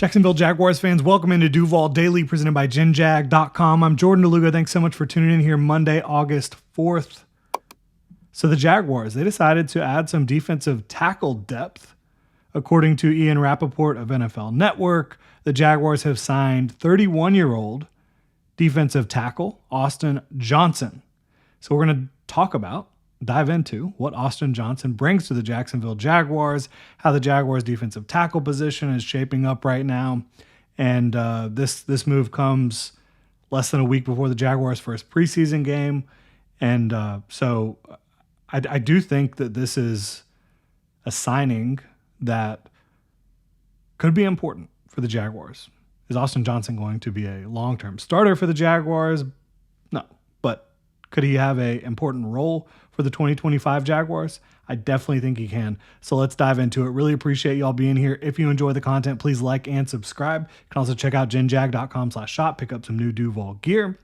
Jacksonville Jaguars fans, welcome into Duval Daily, presented by GenJag.com. I'm Jordan DeLuga. Thanks so much for tuning in here Monday, August 4th. So the Jaguars, they decided to add some defensive tackle depth. According to Ian Rappaport of NFL Network, the Jaguars have signed 31-year-old defensive tackle Austin Johnson. So we're going to dive into what Austin Johnson brings to the Jacksonville Jaguars, how the Jaguars defensive tackle position is shaping up right now. And this move comes less than a week before the Jaguars' first preseason game. And so I do think that this is a signing that could be important for the Jaguars. Is Austin Johnson going to be a long-term starter for the Jaguars? No. But could he have an important role for the 2025 Jaguars? I definitely think he can. So let's dive into it. Really appreciate y'all being here. If you enjoy the content, please like and subscribe. You can also check out genjag.com/shop, pick up some new Duval gear.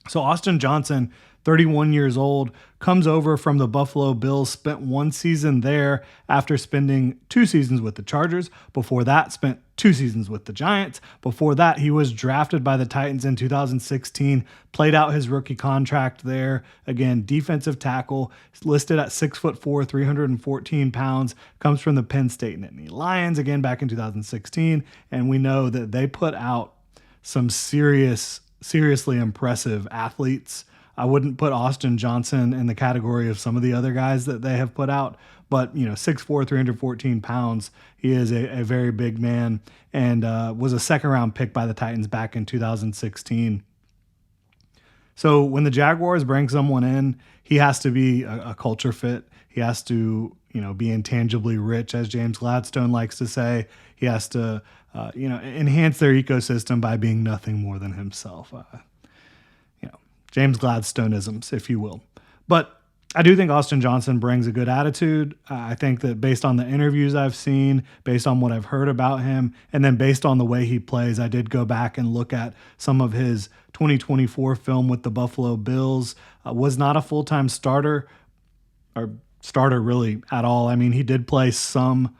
So Austin Johnson, 31 years old, comes over from the Buffalo Bills, spent one season there after spending 2 seasons with the Chargers. Before that, spent 2 seasons with the Giants. Before that, he was drafted by the Titans in 2016, played out his rookie contract there. Again, defensive tackle, listed at 6'4", 314 pounds, comes from the Penn State Nittany Lions, again back in 2016. And we know that they put out some seriously impressive athletes. I wouldn't put Austin Johnson in the category of some of the other guys that they have put out, but 6'4", 314 pounds. He is a very big man and was a second-round pick by the Titans back in 2016. So when the Jaguars bring someone in, he has to be a culture fit. He has to be intangibly rich, as James Gladstone likes to say. He has to enhance their ecosystem by being nothing more than himself. James Gladstoneisms, if you will. But I do think Austin Johnson brings a good attitude. I think that based on the interviews I've seen, based on what I've heard about him, and then based on the way he plays, I did go back and look at some of his 2024 film with the Buffalo Bills. Was not a full-time starter, or starter really at all. I mean, he did play some,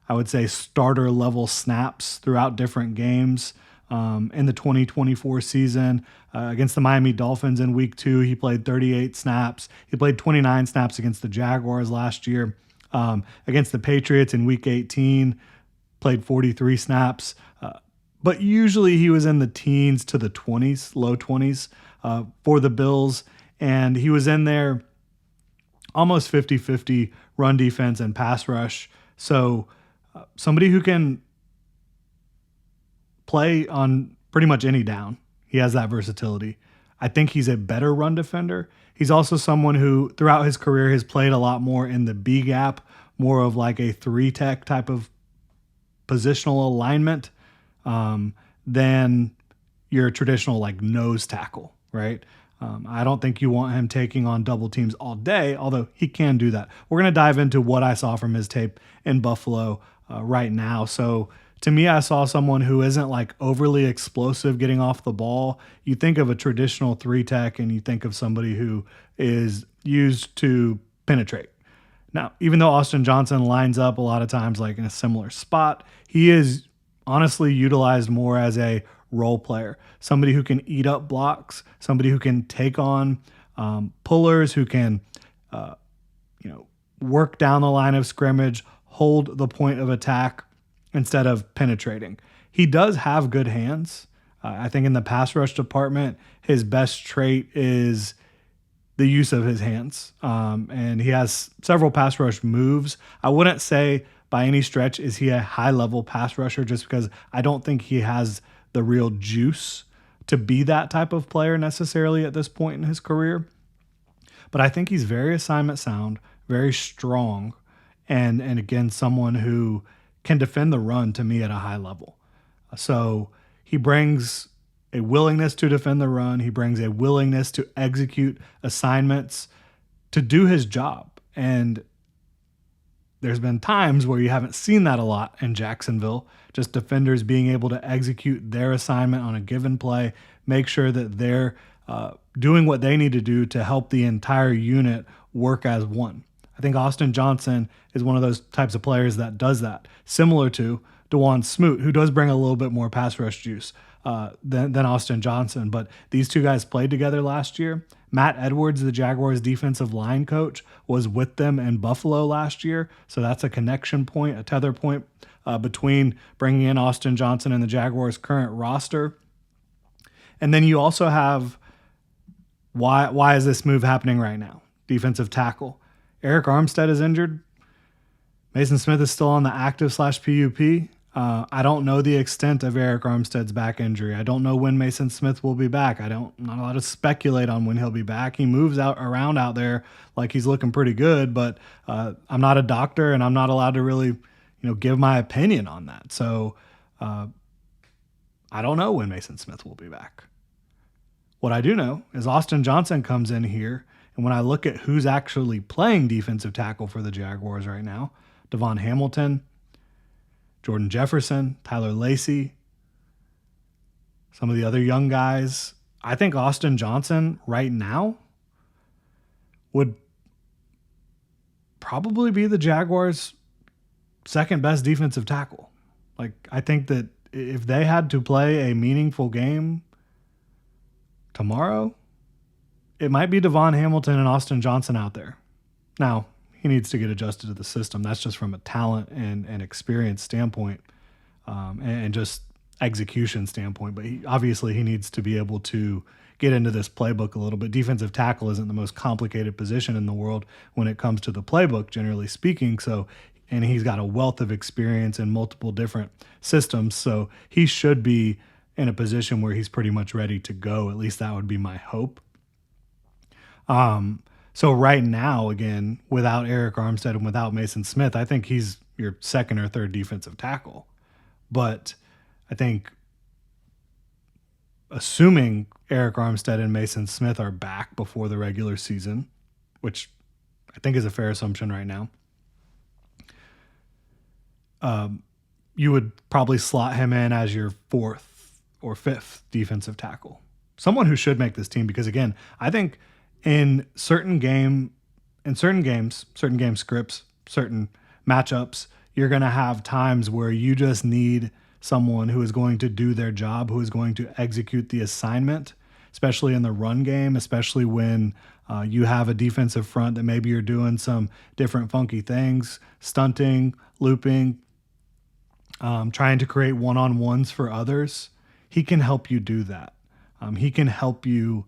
I would say, starter-level snaps throughout different games. In the 2024 season against the Miami Dolphins in week 2, he played 38 snaps. He played 29 snaps against the Jaguars last year. Against the Patriots in week 18, played 43 snaps. But usually he was in the teens to the 20s, low 20s for the Bills. And he was in there almost 50-50 run defense and pass rush. So somebody who can play on pretty much any down. He has that versatility. I think he's a better run defender. He's also someone who, throughout his career, has played a lot more in the B gap, more of like a 3-tech type of positional alignment than your traditional like nose tackle, right? I don't think you want him taking on double teams all day, although he can do that. We're going to dive into what I saw from his tape in Buffalo right now. So to me, I saw someone who isn't like overly explosive getting off the ball. You think of a traditional 3-tech and you think of somebody who is used to penetrate. Now, even though Austin Johnson lines up a lot of times like in a similar spot, he is honestly utilized more as a role player, somebody who can eat up blocks, somebody who can take on pullers, who can work down the line of scrimmage, hold the point of attack instead of penetrating. He does have good hands. I think in the pass rush department, his best trait is the use of his hands. And he has several pass rush moves. I wouldn't say by any stretch is he a high-level pass rusher, just because I don't think he has the real juice to be that type of player necessarily at this point in his career. But I think he's very assignment sound, very strong, and again, someone who can defend the run to me at a high level. So he brings a willingness to defend the run. He brings a willingness to execute assignments to do his job. And there's been times where you haven't seen that a lot in Jacksonville, just defenders being able to execute their assignment on a given play, make sure that they're doing what they need to do to help the entire unit work as one. I think Austin Johnson is one of those types of players that does that, similar to DeJuan Smoot, who does bring a little bit more pass rush juice than Austin Johnson. But these two guys played together last year. Matt Edwards, the Jaguars defensive line coach, was with them in Buffalo last year. So that's a connection point, a tether point between bringing in Austin Johnson and the Jaguars' current roster. And then you also have, why is this move happening right now? Defensive tackle. Eric Armstead is injured. Mason Smith is still on the active/PUP. I don't know the extent of Eric Armstead's back injury. I don't know when Mason Smith will be back. I'm not allowed to speculate on when he'll be back. He moves around out there like he's looking pretty good, but I'm not a doctor and I'm not allowed to really, give my opinion on that. So I don't know when Mason Smith will be back. What I do know is Austin Johnson comes in here, and when I look at who's actually playing defensive tackle for the Jaguars right now, Devon Hamilton, Jordan Jefferson, Tyler Lacey, some of the other young guys, I think Austin Johnson right now would probably be the Jaguars' second best defensive tackle. Like, I think that if they had to play a meaningful game tomorrow, it might be Devon Hamilton and Austin Johnson out there. Now, he needs to get adjusted to the system. That's just from a talent and experience standpoint and just execution standpoint. But obviously he needs to be able to get into this playbook a little bit. Defensive tackle isn't the most complicated position in the world when it comes to the playbook, generally speaking. And he's got a wealth of experience in multiple different systems. So he should be in a position where he's pretty much ready to go. At least that would be my hope. So right now, again, without Eric Armstead and without Mason Smith, I think he's your second or third defensive tackle. But I think assuming Eric Armstead and Mason Smith are back before the regular season, which I think is a fair assumption right now, you would probably slot him in as your fourth or fifth defensive tackle. Someone who should make this team, because again, I think in certain game scripts, certain matchups, you're going to have times where you just need someone who is going to do their job, who is going to execute the assignment, especially in the run game, especially when you have a defensive front that maybe you're doing some different funky things, stunting, looping, trying to create one-on-ones for others. He can help you do that. He can help you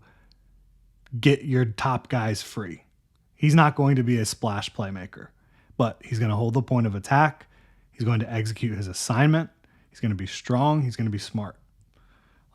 get your top guys free. He's not going to be a splash playmaker, but he's going to hold the point of attack. He's going to execute his assignment. He's going to be strong. He's going to be smart.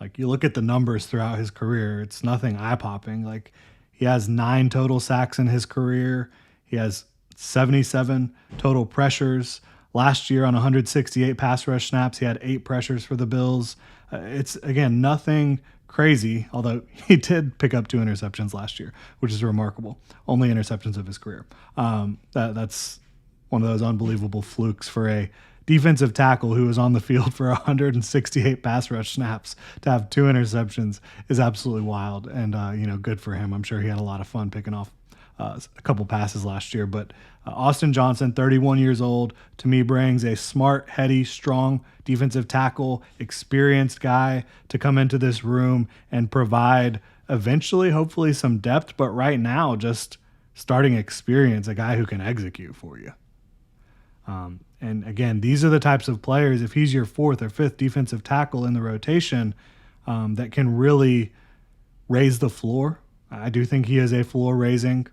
Like, you look at the numbers throughout his career, it's nothing eye-popping. Like, he has 9 total sacks in his career. He has 77 total pressures. Last year on 168 pass rush snaps, he had 8 pressures for the Bills. It's, again, nothing crazy, although he did pick up 2 interceptions last year, which is remarkable. Only interceptions of his career. That's one of those unbelievable flukes for a defensive tackle who was on the field for 168 pass rush snaps to have 2 interceptions is absolutely wild. And, good for him. I'm sure he had a lot of fun picking off a couple passes last year. But Austin Johnson, 31 years old, to me brings a smart, heady, strong defensive tackle, experienced guy to come into this room and provide eventually, hopefully, some depth. But right now, just starting experience, a guy who can execute for you. And again, these are the types of players, if he's your 4th or 5th defensive tackle in the rotation, that can really raise the floor. I do think he is a floor-raising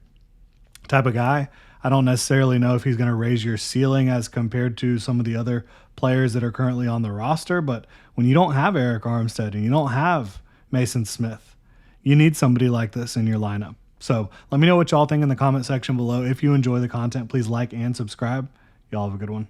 type of guy. I don't necessarily know if he's going to raise your ceiling as compared to some of the other players that are currently on the roster, but when you don't have Eric Armstead and you don't have Mason Smith, you need somebody like this in your lineup. So let me know what y'all think in the comment section below. If you enjoy the content, please like and subscribe. Y'all have a good one.